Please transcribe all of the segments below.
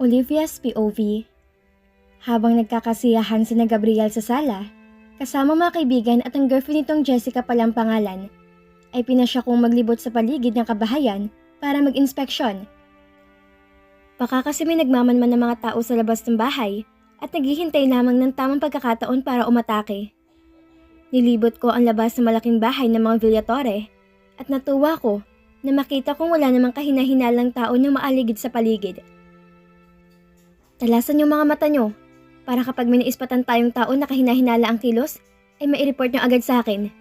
Olivia's POV. Habang nagkakasiyahan sina Gabriel sa sala, kasama mga kaibigan at ang girlfriend nitong Jessica palang pangalan, ay pinasya kong maglibot sa paligid ng kabahayan para mag-inspeksyon. Baka kasi may nagmamanman ng mga tao sa labas ng bahay at naghihintay lamang ng tamang pagkakataon para umatake. Nilibot ko ang labas ng malaking bahay ng mga Villatore at natuwa ko na makita kong wala namang kahina-hinalang tao na maaligid sa paligid. Talasan yung mga mata nyo para kapag may naispatan tayong tao na kahina-hinala ang kilos ay mai-report nyo agad sa akin.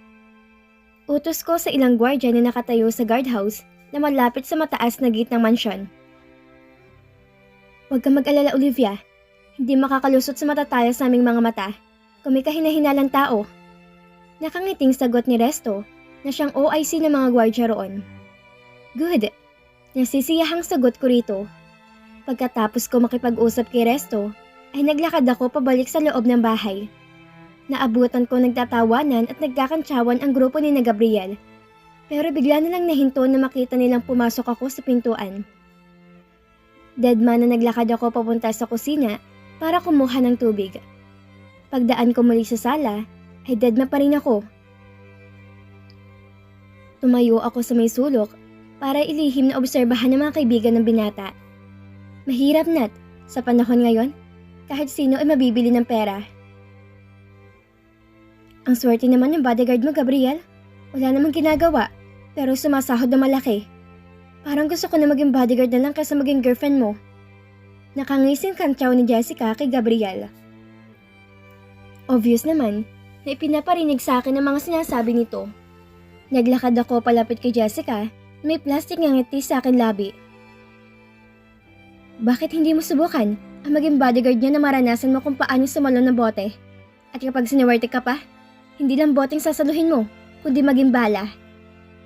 Utos ko sa ilang gwardiya na nakatayo sa guardhouse na malapit sa mataas na gate ng mansyon. Huwag kang mag-alala, Olivia. Hindi makakalusot sa matataya sa aming mga mata kung may kahina-hinalang tao. Nakangiting sagot ni Resto na siyang OIC ng mga gwardiya roon. Good. Nasisiyahang sagot ko rito. Pagkatapos ko makipag-usap kay Resto, ay naglakad ako pabalik sa loob ng bahay. Naabutan ko nagtatawanan at nagkakantsawan ang grupo ni na Gabriel. Pero bigla na lang nahinto na makita nilang pumasok ako sa pintuan. Deadman na naglakad ako papunta sa kusina para kumuha ng tubig. Pagdaan ko muli sa sala, ay deadman pa rin ako. Tumayo ako sa may sulok para ilihim na obserbahan ng mga kaibigan ng binata. Mahirap Nat, sa panahon ngayon, kahit sino ay mabibili ng pera. Ang swerte naman ng bodyguard mo, Gabriel. Wala namang ginagawa, pero sumasahod na malaki. Parang gusto ko na maging bodyguard na lang kaysa maging girlfriend mo. Nakangising kantsaw ni Jessica kay Gabriel. Obvious naman na ipinaparinig sa akin ang mga sinasabi nito. Naglakad ako palapit kay Jessica, may plastic ng ngiti sa akin labi. Bakit hindi mo subukan ang maging bodyguard niya na maranasan mo kung paano sumalon ng bote? At kapag siniwerte ka pa, hindi lang boteng sasaluhin mo, kundi maging bala.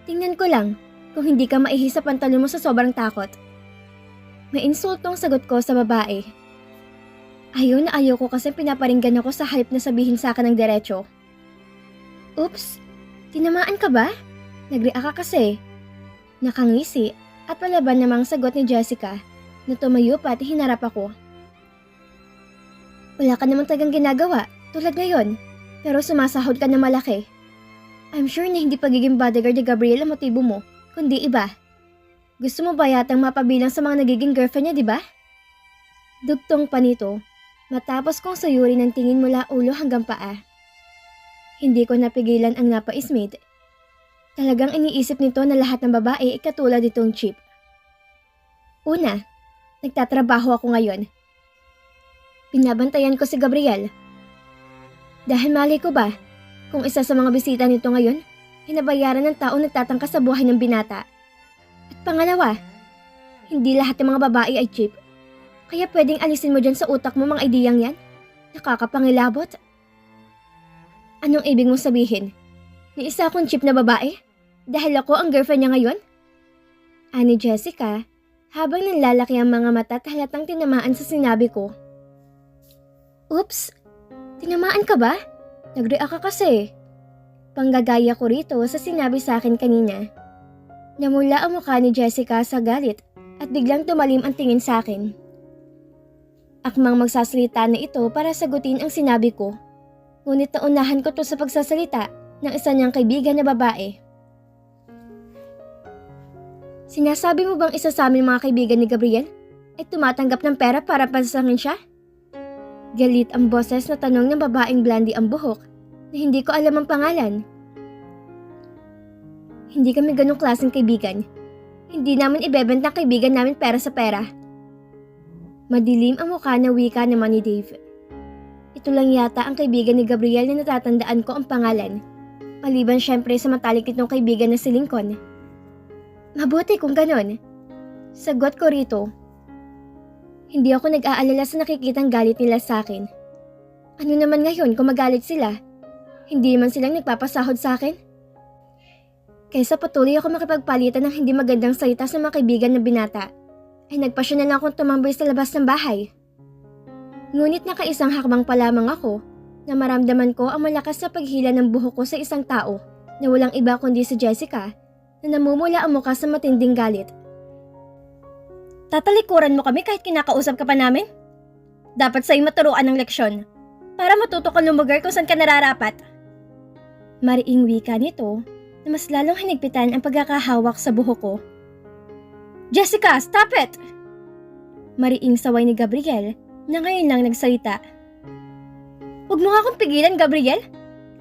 Tingnan ko lang kung hindi ka maihi sa pantalon mo sa sobrang takot. May insultong sagot ko sa babae. Ayaw ko kasi pinaparinggan ako sa halip na sabihin sa akin ng diretso. Oops, tinamaan ka ba? Nag-react ka kasi. Nakangisi at palaban namang sagot ni Jessica na tumayo pa at hinarap ako. Wala ka namang tagang ginagawa tulad ngayon, pero sumasahod ka na malaki. I'm sure na hindi pagiging bodyguard ni Gabriel ang motibo mo, kundi iba. Gusto mo ba yatang mapabilang sa mga nagiging girlfriend niya, di ba? Dugtong pa nito, matapos kong sayuri ng tingin mula ulo hanggang paa. Hindi ko napigilan ang napaismid. Talagang iniisip nito na lahat ng babae ay katulad itong Chip. Una, nagtatrabaho ako ngayon. Binabantayan ko si Gabriel. Dahil mali ko ba, kung isa sa mga bisita nito ngayon, hinabayaran ng tao nagtatangka sa buhay ng binata. At pangalawa, hindi lahat ng mga babae ay cheap. Kaya pwedeng alisin mo dyan sa utak mo mga ideyang yan? Nakakapangilabot. Anong ibig mong sabihin? Ni isa akong cheap na babae? Dahil ako ang girlfriend niya ngayon? Ani Jessica, habang nanlalaki ang mga mata at halatang tinamaan sa sinabi ko. Oops, tinamaan ka ba? Nag-react ka kasi. Panggagaya ko rito sa sinabi sa akin kanina. Namula ang mukha ni Jessica sa galit at biglang tumalim ang tingin sa akin. Akmang magsasalita na ito para sagutin ang sinabi ko. Ngunit naunahan ko to sa pagsasalita ng isa niyang kaibigan na babae. Sinasabi mo bang isa sa aming mga kaibigan ni Gabriel ay tumatanggap ng pera para pansangin siya? Galit ang boses na tanong ng babaeng blondie ang buhok na hindi ko alam ang pangalan. Hindi kami ganong klaseng kaibigan. Hindi namin ibebenta ang kaibigan namin pera sa pera. Madilim ang mukha na wika naman ni Dave. Ito lang yata ang kaibigan ni Gabriel na natatandaan ko ang pangalan. Maliban syempre sa matalik nitong kaibigan na si Lincoln. Mabuti kung ganon. Sagot ko rito. Hindi ako nag-aalala sa nakikitang galit nila sa akin. Ano naman ngayon kung magalit sila? Hindi man silang nagpapasahod sa akin? Kaysa patuloy ako makipagpalitan ng hindi magandang salita sa mga kaibigan ng binata, ay nagpasya na lang akong tumambay sa labas ng bahay. Ngunit nakaisang hakbang pa lamang ako na maramdaman ko ang malakas na paghila ng buhok ko sa isang tao na walang iba kundi si Jessica na namumula ang mukha sa matinding galit. Tatalikuran mo kami kahit kinakausap ka pa namin? Dapat sa'yo maturuan ng leksyon para matuto kang lumugar kung saan ka nararapat. Mariing wika nito na mas lalong hinigpitan ang pagkakahawak sa buhok ko. Jessica, stop it! Mariing saway ni Gabriel na ngayon lang nagsalita. Huwag mo nga akong pigilan, Gabriel.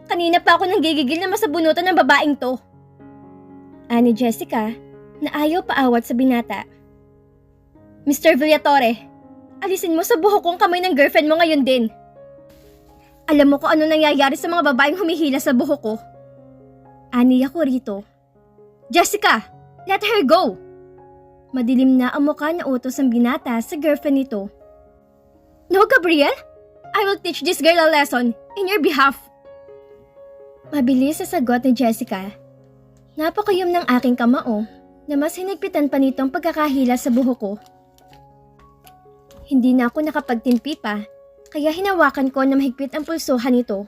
Kanina pa ako nanggigigil na masabunutan ng babaeng to. Ani Jessica na ayaw paawat sa binata. Mr. Villatore, alisin mo sa buhok kong kamay ng girlfriend mo ngayon din. Alam mo kung ano nangyayari sa mga babaeng humihila sa buhok ko. Aniya ko rito. Jessica, let her go! Madilim na ang mukha na utos ng binata sa girlfriend nito. No, Gabriel! I will teach this girl a lesson in your behalf. Mabilis sa sagot ni Jessica. Napakayom ng aking kamao na mas hinigpitan pa nitong pagkakahila sa buhok ko. Hindi na ako nakapagtimpi pa, kaya hinawakan ko na mahigpit ang pulsuhan nito.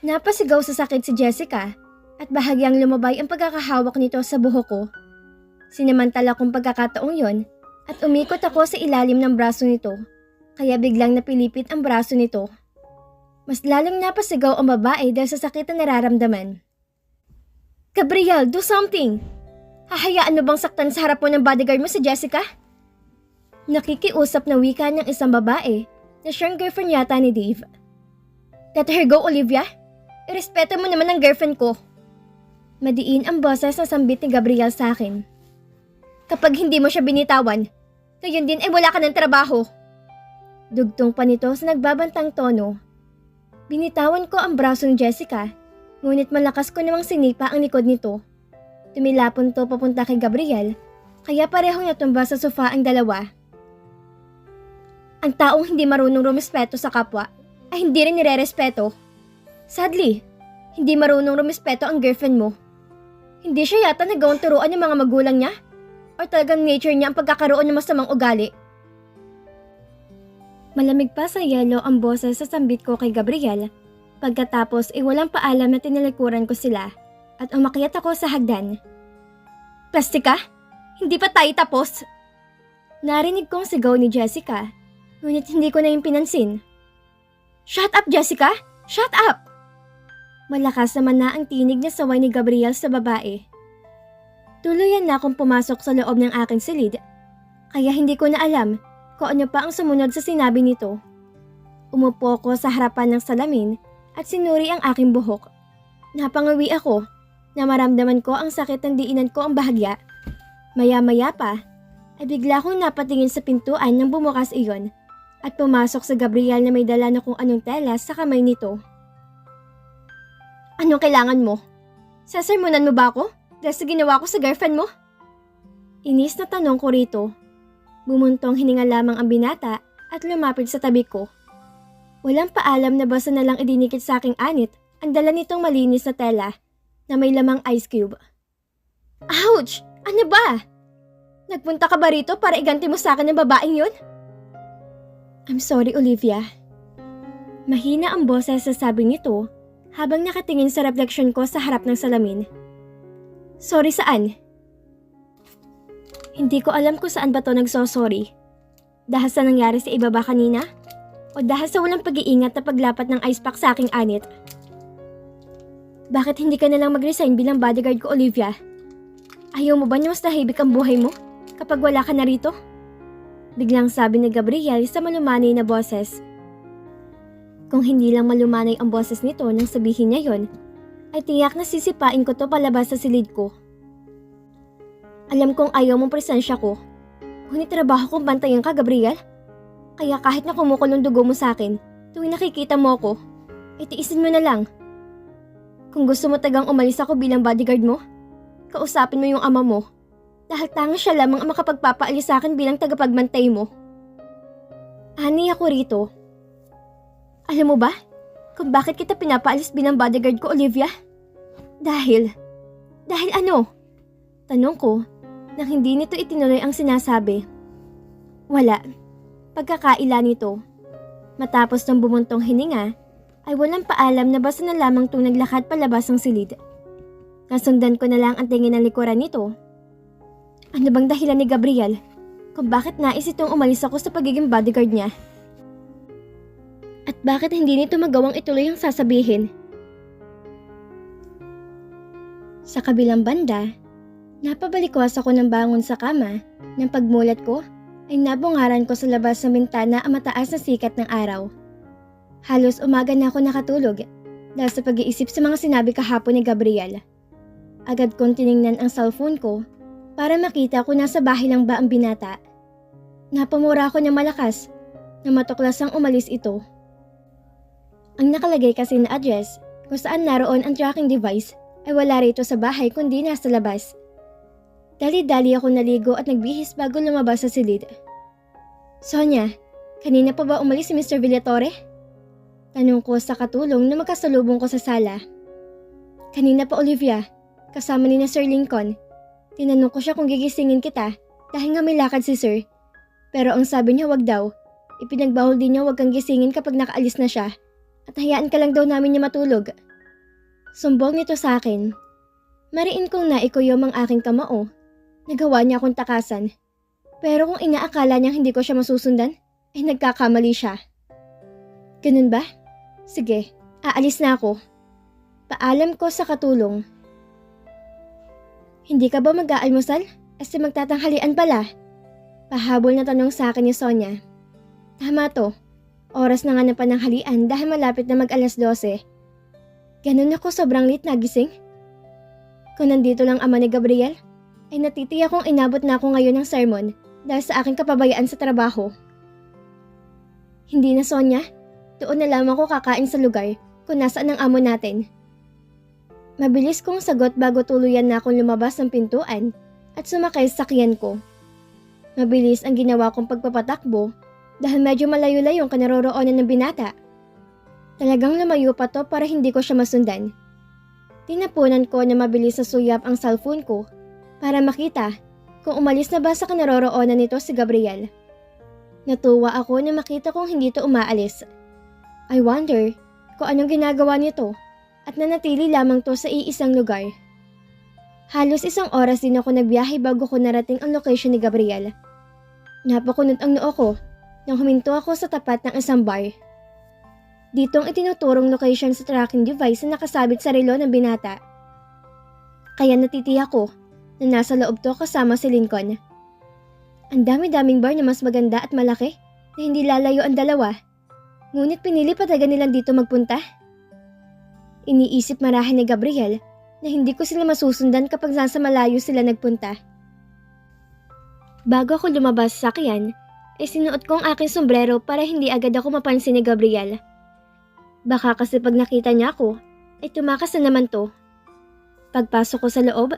Napasigaw sa sakit si Jessica at bahagyang lumabay ang pagkakahawak nito sa buhok ko. Sinamantala kong pagkakataong yon at umikot ako sa ilalim ng braso nito, kaya biglang napilipit ang braso nito. Mas lalong napasigaw ang babae dahil sa sakit na nararamdaman. Gabriel, do something! Hahayaan mo bang saktan sa harap mo ng bodyguard mo si Jessica? Nakikiusap na wika ng isang babae na siyang girlfriend yata ni Dave. Let her go, Olivia. Irespeto mo naman ang girlfriend ko. Madiin ang boses na sambit ni Gabriel sa akin. Kapag hindi mo siya binitawan, ngayon din ay wala ka ng trabaho. Dugtong pa nito sa nagbabantang tono. Binitawan ko ang braso ni Jessica, ngunit malakas ko namang sinipa ang likod nito. Tumilapon to papunta kay Gabriel, kaya parehong natumba sa sofa ang dalawa. Ang taong hindi marunong rumispeto sa kapwa ay hindi rin nirerespeto. Sadly, hindi marunong rumispeto ang girlfriend mo. Hindi siya yata nagawang turuan ng mga magulang niya? O talagang nature niya ang pagkakaroon ng masamang ugali? Malamig pa sa yelo ang boses sa sambit ko kay Gabriel. Pagkatapos ay walang paalam na tinalikuran ko sila at umakyat ako sa hagdan. Plastika? Hindi pa tayo tapos? Narinig kong sigaw ni Jessica, ngunit hindi ko na yung pinansin. Shut up, Jessica! Shut up! Malakas naman na ang tinig na saway ni Gabriel sa babae. Tuluyan na akong pumasok sa loob ng aking silid, kaya hindi ko na alam kung ano pa ang sumunod sa sinabi nito. Umupo ko sa harapan ng salamin at sinuri ang aking buhok. Napangawi ako na maramdaman ko ang sakit ng diinan ko ang bahagya. Maya-maya pa ay bigla akong napatingin sa pintuan nang bumukas iyon at pumasok sa Gabriel na may dala na kung anong telas sa kamay nito. Anong kailangan mo? Sasermonan mo ba ako dahil sa ginawa ko sa girlfriend mo? Inis na tanong ko rito. Bumuntong hininga lamang ang binata at lumapit sa tabi ko. Walang paalam na basta na lang idinikit sa aking anit ang dala nitong malinis na tela na may lamang ice cube. Ouch! Ano ba? Nagpunta ka ba rito para iganti mo sa akin ng babaeng yun? I'm sorry, Olivia. Mahina ang boses sa sabi nito habang nakatingin sa refleksyon ko sa harap ng salamin. Sorry saan? Hindi ko alam kung saan ba to nagsosorry. Dahil sa nangyari sa iba ba kanina? O dahil sa walang pag-iingat na paglapat ng ice pack sa aking anit? Bakit hindi ka nalang mag-resign bilang bodyguard ko, Olivia? Ayaw mo ba na mas tahimik ang buhay mo kapag wala ka na rito? Biglang sabi ni Gabriel sa malumanay na boses. Kung hindi lang malumanay ang boses nito nang sabihin niya yon, ay tiyak na sisipain ko to palabas sa silid ko. Alam kong ayaw mong presensya ko. Ngunit trabaho kong bantayan ka, Gabriel. Kaya kahit na kumukulong dugo mo sa akin, tuwing nakikita mo ako, itiisin mo na lang. Kung gusto mo tagang umalis ako bilang bodyguard mo, kausapin mo yung ama mo. Dahil tanga siya lamang ang makapagpapaalis sa akin bilang tagapagbantay mo. Ani ako rito. Alam mo ba kung bakit kita pinapaalis bilang bodyguard ko, Olivia? Dahil ano? Tanong ko nang hindi nito itinuloy ang sinasabi. Wala. Pagkakaila nito. Matapos ng bumuntong hininga, ay walang paalam na basta na lamang itong naglakad palabas ng silid. Nasundan ko na lang ang tingin ng likuran nito. Ano bang dahilan ni Gabriel? kung bakit nais itong umalis ako sa pagiging bodyguard niya. At bakit hindi nito magawang ituloy ang sasabihin? Sa kabilang banda, napabalikwas ako ng bangon sa kama. Nang pagmulat ko, ay nabungaran ko sa labas ng bintana ang mataas na sikat ng araw. Halos umaga na ako nakatulog dahil sa pag-iisip sa mga sinabi kahapon ni Gabriel. Agad kong tiningnan ang cellphone ko para makita kung nasa bahay lang ba ang binata. Napamura ako ng malakas na matuklasang umalis ito. Ang nakalagay kasi na address kung saan naroon ang tracking device ay wala rito sa bahay kundi nasa labas. Dali-dali ako naligo at nagbihis bago lumabas sa silid. Sonia, kanina pa ba umalis si Mr. Villatore? Tanong ko sa katulong na magkasalubong ko sa sala. Kanina pa, Olivia, kasama ni na Sir Lincoln. Tinanong ko siya kung gigisingin kita dahil nga may lakad si Sir. Pero ang sabi niya wag daw. Ipinagbawal din niya wag kang gisingin kapag nakaalis na siya. At hayaan ka lang daw namin niya matulog. Sumbong nito sa akin. Mariin kong naikuyom ang aking kamao. Nagawa niya akong takasan. Pero kung inaakala niyang hindi ko siya masusundan, ay nagkakamali siya. Ganun ba? Sige, aalis na ako. Paalam ko sa katulong. Hindi ka ba mag-aalmusal? Kasi magtatanghalian pala. Pahabol na tanong sa akin ni Sonia. Tama to. Oras na nga ng pananghalian dahil malapit na mag-alas 12. Ganun ako sobrang late nagising. Kung nandito lang ama ni Gabriel, ay natitiyak kong inabot na ako ngayon ng sermon dahil sa aking kapabayaan sa trabaho. Hindi na, Sonia. Doon na lamang ko kakain sa lugar kung nasaan ang amo natin. Mabilis kong sagot bago tuluyan na akong lumabas ng pintuan at sumakay sa sakyan ko. Mabilis ang ginawa kong pagpapatakbo dahil medyo malayo-layo ang kanaroroonan ng binata. Talagang lumayo pa to para hindi ko siya masundan. Tinapunan ko na mabilis na suyap ang cellphone ko para makita kung umalis na ba sa kanaroroonan nito si Gabriel. Natuwa ako na makita kong hindi to umaalis. I wonder kung anong ginagawa nito at nanatili lamang to sa iisang lugar. Halos 1 oras din ako nagbiyahe bago ko narating ang location ni Gabriel. Napakunot ang noo ko nang huminto ako sa tapat ng isang bar. Dito ang itinuturong location sa tracking device na nakasabit sa relo ng binata. Kaya natitiyak ko na nasa loob to kasama si Lincoln. Ang dami-daming bar na mas maganda at malaki na hindi lalayo ang dalawa. Ngunit pinili pa talaga nilang dito magpunta. Iniisip marahil ni Gabriel na hindi ko sila masusundan kapag nasa malayo sila nagpunta. Bago ako lumabas sa sakyan, ay sinuot ko ang aking sombrero para hindi agad ako mapansin ni Gabriel. Baka kasi pag nakita niya ako, ay tumakas na naman to. Pagpasok ko sa loob,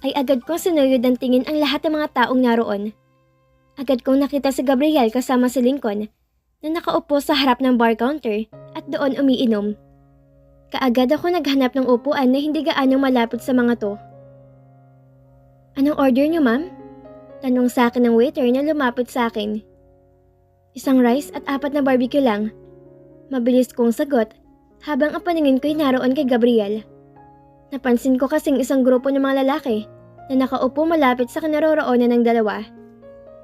ay agad kong sinuyod ng tingin ang lahat ng mga taong naroon. Agad kong nakita si Gabriel kasama si Lincoln na nakaupo sa harap ng bar counter at doon umiinom. Kaagad ako naghanap ng upuan na hindi gaanong malapit sa mga to. Anong order niyo, ma'am? Tanong sa akin ng waiter na lumapit sa akin. 1 rice at 4 na barbecue lang. Mabilis kong sagot habang ang paningin ko'y naroon kay Gabriel. Napansin ko kasing isang grupo ng mga lalaki na nakaupo malapit sa kinaroroonan ng dalawa.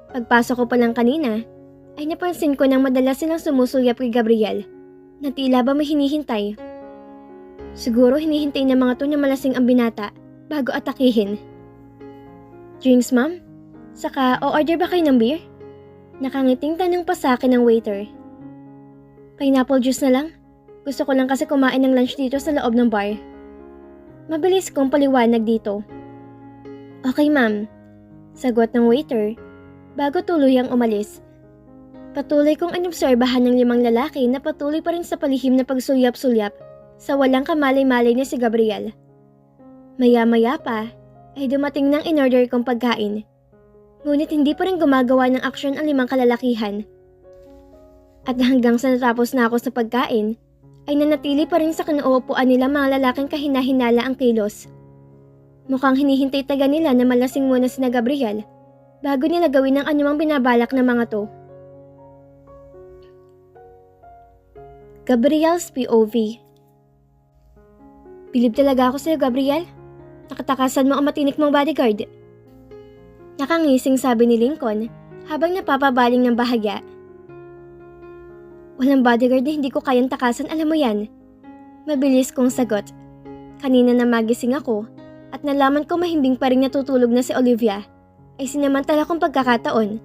Pagpasok ko pa lang kanina, ay napansin ko nang madalas silang sumusulyap kay Gabriel na tila ba may hinihintay. Siguro hinihintay ng mga to na malasing ang binata bago atakihin. Drinks, ma'am? Saka o-order ba kayo ng beer? Nakangiting tanong pa sa akin ng waiter. Pineapple juice na lang. Gusto ko lang kasi kumain ng lunch dito sa loob ng bar. Mabilis kong paliwanag dito. Okay, ma'am. Sagot ng waiter bago tuluyang umalis. Patuloy kong inobserbahan ng 5 lalaki na patuloy pa rin sa palihim na pagsuyap-sulyap sa walang kamalay-malay na si Gabriel. Maya-maya pa ay dumating ng in-order kong pagkain. Ngunit hindi pa rin gumagawa ng aksyon ang 5 kalalakihan. At hanggang sa natapos na ako sa pagkain, ay nanatili pa rin sa kinuupuan nila mga lalaking kahina-hinala ang kilos. Mukhang hinihintay taga nila na malasing muna sina Gabriel bago nila gawin ang anumang binabalak ng mga to. Gabriel's POV. Bilib talaga ako sa'yo, Gabriel. Nakatakasan mo ang matinik mong bodyguard. Nakangising sabi ni Lincoln habang napapabaling ng bahagya. Walang bodyguard na hindi ko kayang takasan, alam mo yan. Mabilis kong sagot. Kanina na magising ako at nalaman ko mahimbing pa rin natutulog na si Olivia ay sinamantala kong pagkakataon.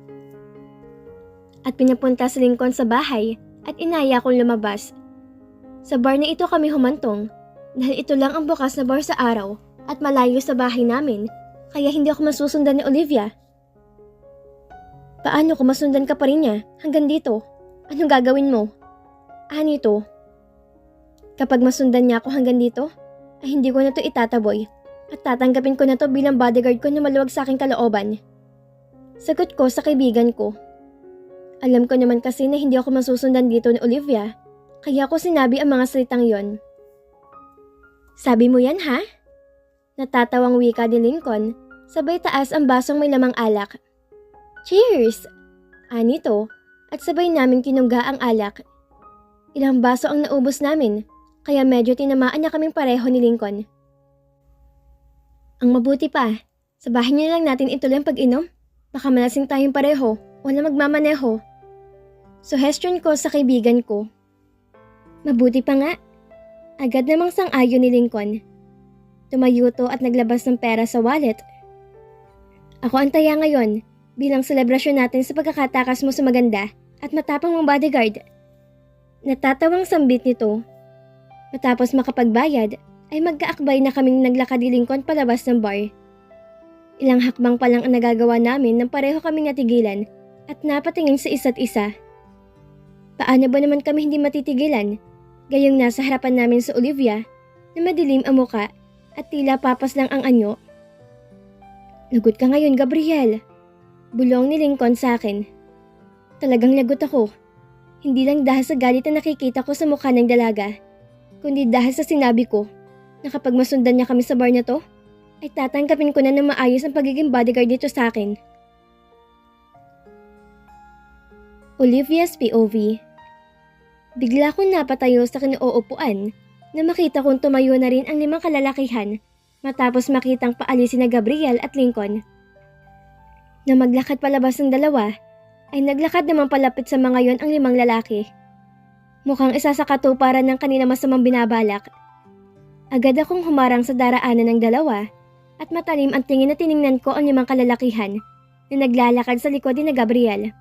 At pinapunta sa Lincoln sa bahay at inaya kong lumabas. Sa bar na ito kami humantong dahil ito lang ang bukas na bar sa araw at malayo sa bahay namin kaya hindi ako masusundan ni Olivia. Paano kung masundan ka pa rin niya hanggang dito? Anong gagawin mo? Nito. Kapag masundan niya ako hanggang dito, ay hindi ko na to itataboy at tatanggapin ko na to bilang bodyguard ko na maluwag sa aking kalooban. Sagot ko sa kaibigan ko. Alam ko naman kasi na hindi ako masusundan dito ni Olivia, kaya ko sinabi ang mga salitang yon. Sabi mo yan ha? Natatawang wika ni Lincoln, sabay taas ang basong may lamang alak. Cheers! Nito, at sabay namin kinungga ang alak. Ilang baso ang naubos namin, kaya medyo tinamaan na kaming pareho ni Lincoln. Ang mabuti pa, sa bahay niyo lang natin ituloy ang pag-inom. Baka malasing tayong pareho, wala magmamaneho. Suhestyon ko sa kaibigan ko. Mabuti pa nga. Agad namang sang-ayon ni Lincoln. Tumayo to at naglabas ng pera sa wallet. Ako ang taya ngayon, bilang selebrasyon natin sa pagkakatakas mo sa maganda at matapang mong bodyguard. Natatawang sambit nito. Matapos makapagbayad, ay magkaakbay na kaming naglakad ni Lincoln palabas ng bar. Ilang hakbang pa lang ang nagagawa namin nang pareho kaming natigilan at napatingin sa isa't isa. Paano ba naman kami hindi matitigilan? Gayong nasa harapan namin sa Olivia na madilim ang muka at tila papas lang ang anyo. Lagot ka ngayon, Gabriel. Bulong ni Lincoln sa akin. Talagang lagot ako. Hindi lang dahil sa galit na nakikita ko sa mukha ng dalaga, kundi dahil sa sinabi ko na kapag masundan niya kami sa bar na to, ay tatanggapin ko na ng maayos ang pagiging bodyguard dito sa akin. Olivia's POV. Bigla kong napatayo sa kinuupuan na makita kong tumayo na rin ang 5 kalalakihan matapos makitang paalisin na Gabriel at Lincoln. Na maglakad palabas ng dalawa, ay naglakad naman palapit sa mga yon ang 5 lalaki. Mukhang isa sa katuparan ng kanila masamang binabalak. Agad akong humarang sa daraanan ng dalawa at matalim ang tingin na tiningnan ko ang 5 kalalakihan na naglalakad sa likod ni Gabriel.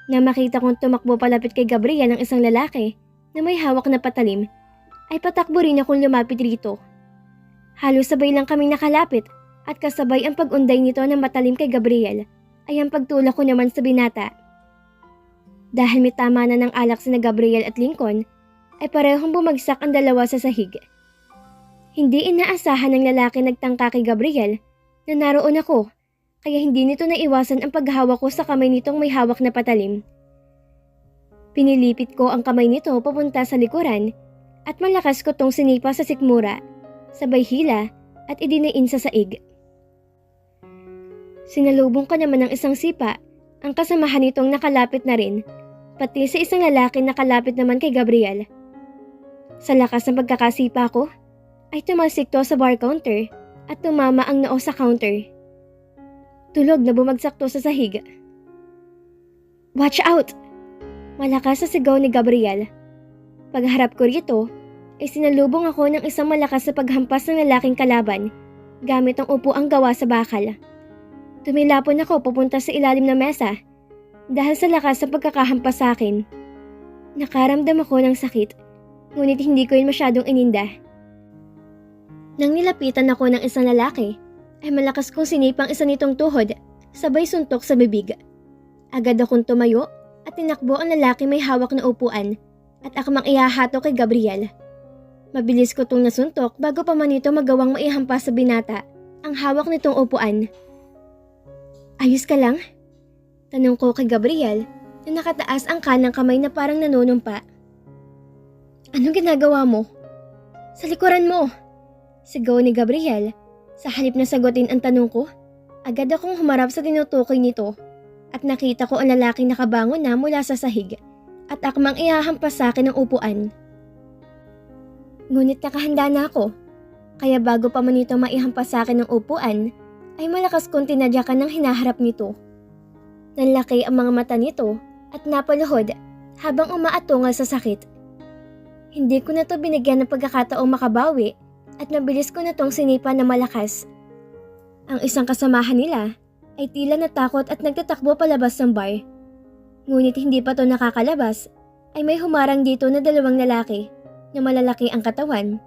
Na makita kong tumakbo palapit kay Gabriel ang isang lalaki na may hawak na patalim, ay patakbo rin akong lumapit rito. Halos sabay lang kaming nakalapit at kasabay ang pag-unday nito ng matalim kay Gabriel ay ang pagtulak ko naman sa binata. Dahil may tama na ng alak sina Gabriel at Lincoln, ay parehong bumagsak ang dalawa sa sahig. Hindi inaasahan ng lalaki nagtangka kay Gabriel na naroon ako, kaya hindi nito naiwasan ang paghawak ko sa kamay nitong may hawak na patalim. Pinilipit ko ang kamay nito papunta sa likuran at malakas ko tong sinipa sa sikmura, sabay hila at idiniin sa saig. Sinalubong ko naman ng isang sipa ang kasamahan nitong nakalapit na rin, pati sa isang lalaki nakalapit naman kay Gabriel. Sa lakas ng pagkakasipa ko, ay tumalsik to sa bar counter at tumama ang noo sa counter. Tulog na bumagsak to sa sahig. Watch out! Malakas sa sigaw ni Gabriel. Pagharap ko rito, ay sinalubong ako ng isang malakas na paghampas ng lalaking kalaban gamit ang upuang gawa sa bakal. Tumilapon ako papunta sa ilalim ng mesa dahil sa lakas ng pagkakahampas sa akin. Nakaramdam ako ng sakit, ngunit hindi ko yun masyadong ininda. Nang nilapitan ako ng isang lalaki, ay malakas kong sinipang isa nitong tuhod, sabay suntok sa bibig. Agad akong tumayo at tinakbo ang lalaki may hawak na upuan at akmang ihahato kay Gabriel. Mabilis ko itong nasuntok bago pa man ito magawang maihampas sa binata ang hawak nitong upuan. Ayos ka lang? Tanong ko kay Gabriel na nakataas ang kanang kamay na parang nanunumpa. Anong ginagawa mo? Sa likuran mo! Sigaw ni Gabriel. Sa halip na sagutin ang tanong ko, agad akong humarap sa tinutukoy nito at nakita ko ang lalaking nakabangon na mula sa sahig at akmang ihahampas sa akin ng upuan. Ngunit nakahanda na ako, kaya bago pa man ito maihampas sa akin ng upuan, ay malakas kong tinadyakan ng hinaharap nito. Nanlaki ang mga mata nito at napaluhod habang umaatungal sa sakit. Hindi ko na to binigyan ng pagkakataong makabawi at mabilis ko na tong sinipa na malakas. Ang isang kasamahan nila ay tila natakot at nagtatakbo palabas ng bar. Ngunit hindi pa to nakakalabas ay may humarang dito na dalawang lalaki na malalaki ang katawan.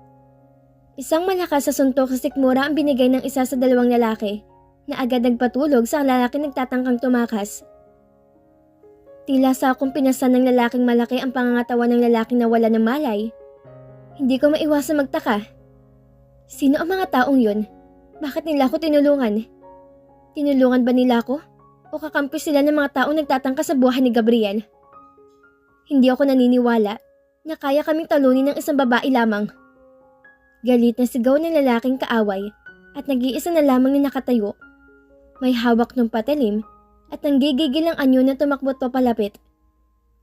Isang malakas sa suntok sa sikmura ang binigay ng isa sa dalawang lalaki na agad nagpatulog sa lalaki nagtatangkang tumakas. Tila sa akong pinasan ng lalaking malaki ang pangangatawan ng lalaking nawala ng malay. Hindi ko maiwasang magtaka. Sino ang mga taong yun? Bakit nila ako tinulungan? Tinulungan ba nila ako? O kakampi sila ng mga taong nagtatangka sa buhay ni Gabriel? Hindi ako naniniwala na kaya kaming talunin ng isang babae lamang. Galit na sigaw ng lalaking kaaway at nag-iisa na lamang na nakatayo. May hawak ng patalim at nanggigigil ang anyo na tumakbot papalapit.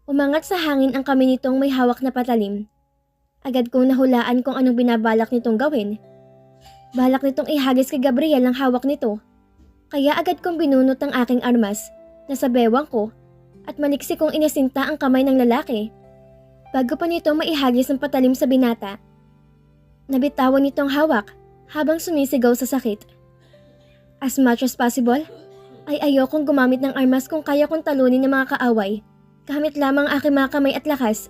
Umangat sa hangin ang kamay nitong may hawak na patalim. Agad kong nahulaan kung anong binabalak nitong gawin. Balak nitong ihagis kay Gabriel ang hawak nito. Kaya agad kong binunot ang aking armas na sa bewang ko at maliksi kong inasinta ang kamay ng lalaki. Bago pa nito maihagis ang patalim sa binata. Nabitawan nitong hawak habang sumisigaw sa sakit. As much as possible, ay ayokong gumamit ng armas kung kaya kong talunin ng mga kaaway gamit lamang aking mga kamay at lakas.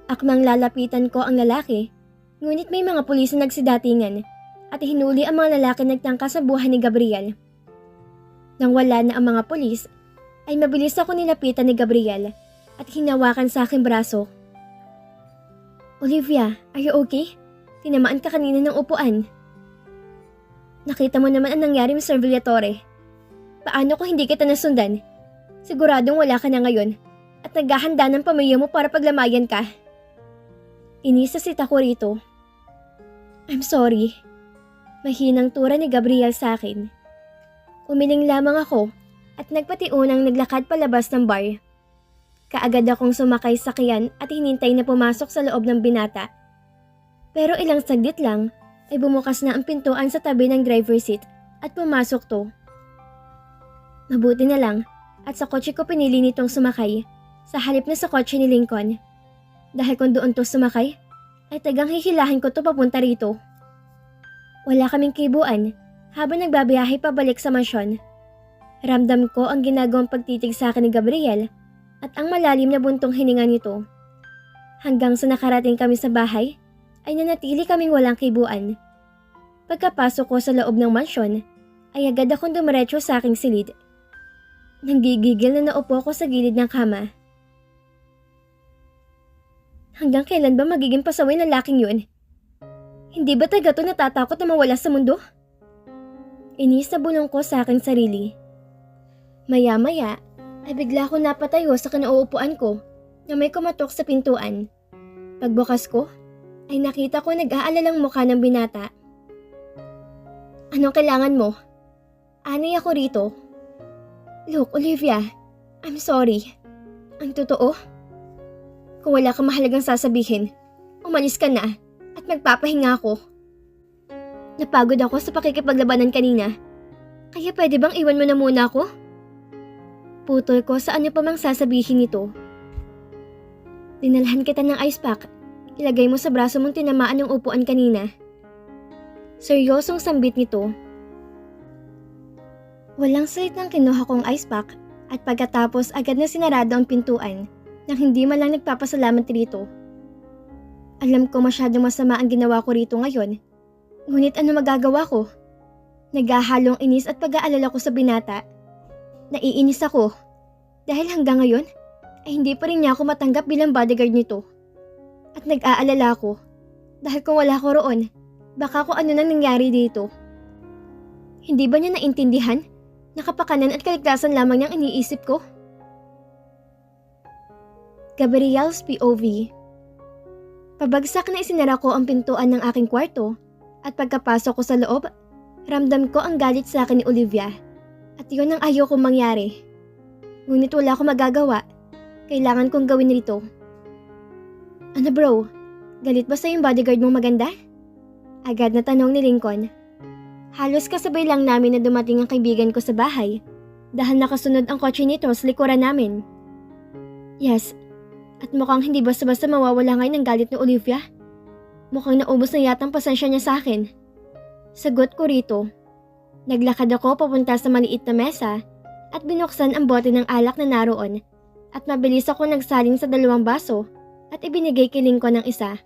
Akmang lalapitan ko ang lalaki, ngunit may mga pulis na nagsidatingan at hinuli ang mga lalaki nagtangka sa buhay ni Gabriel. Nang wala na ang mga pulis, ay mabilis ako nilapitan ni Gabriel at hinawakan sa aking braso. Olivia, are you okay? Tinamaan ka kanina ng upuan. Nakita mo naman ang nangyari, Mr. Villatore. Paano ko hindi kita nasundan? Siguradong wala ka na ngayon at naghahanda ng pamilya mo para paglamayan ka. Inisasit ako rito. I'm sorry. Mahinang tura ni Gabriel sa akin. Umiling lamang ako at nagpatiunang naglakad palabas ng bar. Kaagad akong sumakay sa sakyan at hinintay na pumasok sa loob ng binata. Pero ilang saglit lang ay bumukas na ang pintuan sa tabi ng driver seat at pumasok to. Mabuti na lang at sa kotse ko pinili nitong sumakay sa halip na sa kotse ni Lincoln. Dahil kung doon to sumakay, ay tagang hihilahin ko to papunta rito. Wala kaming kibuan habang nagbabiyahe pabalik sa mansyon. Ramdam ko ang ginagawang pagtitig sa akin ni Gabriel at ang malalim na buntong hininga nito. Hanggang sa nakarating kami sa bahay, ay nanatili kaming walang kibuan. Pagkapasok ko sa loob ng mansyon, ay agad akong dumiretso sa aking silid. Nanggigigil na naupo ko sa gilid ng kama. Hanggang kailan ba magiging pasaway ng laking yun? Hindi ba taga to natatakot na mawala sa mundo? Inis na bulong ko sa aking sarili. Maya-maya ay bigla ko napatayo sa kinauupuan ko na may kumatok sa pintuan. Pagbukas ko, ay nakita ko nag-aalalang mukha ng binata. Anong kailangan mo? Anay ako rito. Look, Olivia, I'm sorry. Ang totoo? Kung wala kang mahalagang sasabihin, umalis ka na at magpapahinga ako. Napagod ako sa pakikipaglabanan kanina. Kaya pwede bang iwan mo na muna ako? Putol ko sa ano pa mang sasabihin nito. Dinalhan kita ng ice pack. Ilagay mo sa braso mong tinamaan ng upuan kanina. Seryosong sambit nito. Walang salitang kinuha kong ice pack at pagkatapos agad na sinarado ang pintuan nang hindi man lang nagpapasalamat rito. Alam ko masyadong masama ang ginawa ko rito ngayon. Ngunit ano magagawa ko? Naghahalong inis at pag-aalala ko sa binata. Naiinis ako dahil hanggang ngayon ay hindi pa rin niya ako matanggap bilang bodyguard nito. At nag-aalala ako dahil kung wala ko roon, baka kung ano nang nangyari dito. Hindi ba niya naintindihan na kapakanan at kaligtasan lamang niyang iniisip ko? Gabriel's POV. Pabagsak na isinara ko ang pintuan ng aking kwarto at pagkapasok ko sa loob, ramdam ko ang galit sa akin ni Olivia at yun ang ayaw kong mangyari. Ngunit wala akong magagawa, kailangan kong gawin rito. Ano bro, galit ba sa yung bodyguard mong maganda? Agad na tanong ni Lincoln. Halos kasabay lang namin na dumating ang kaibigan ko sa bahay dahil nakasunod ang kotse nito sa likuran namin. Yes, at mukhang hindi basta-basta mawawala ngayon ng galit ni Olivia. Mukhang naubos na yata ang pasensya niya sa akin. Sagot ko rito. Naglakad ako papunta sa maliit na mesa at binuksan ang bote ng alak na naroon at mabilis ako nagsaling sa 2 baso at ibinigay kay Lincoln ng isa.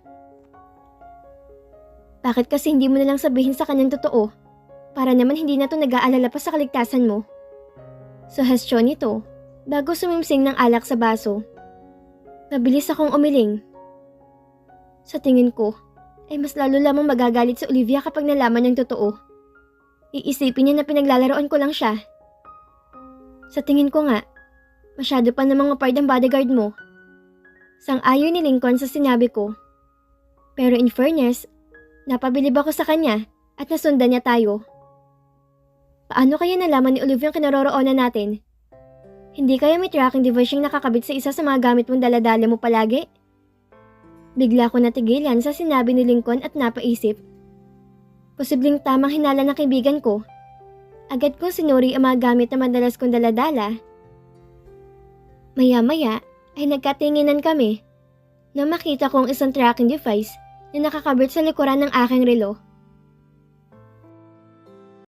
Bakit kasi hindi mo na lang sabihin sa kanyang totoo? Para naman hindi na to nag-aalala pa sa kaligtasan mo. Suhestyon nito bago sumimsing ng alak sa baso. Mabilis akong umiling. Sa tingin ko, ay mas lalo lamang magagalit si Olivia kapag nalaman niyang totoo. Iisipin niya na pinaglalaroan ko lang siya. Sa tingin ko nga, masyado pa namang mapard ang bodyguard mo. Sang-ayon ni Lincoln sa sinabi ko. Pero in fairness, napabilib ako sa kanya at nasundan niya tayo. Paano kaya nalaman ni Olivia ang kinaroroonan natin? Hindi kaya may tracking device yung nakakabit sa isa sa mga gamit mong daladala mo palagi? Bigla ko natigilan sa sinabi ni Lincoln at napaisip. Posibleng tamang hinala ng kaibigan ko. Agad kong sinuri ang mga gamit na madalas kong daladala. Maya-maya ay nagkatinginan kami na makita kong isang tracking device na nakakabit sa likuran ng aking relo.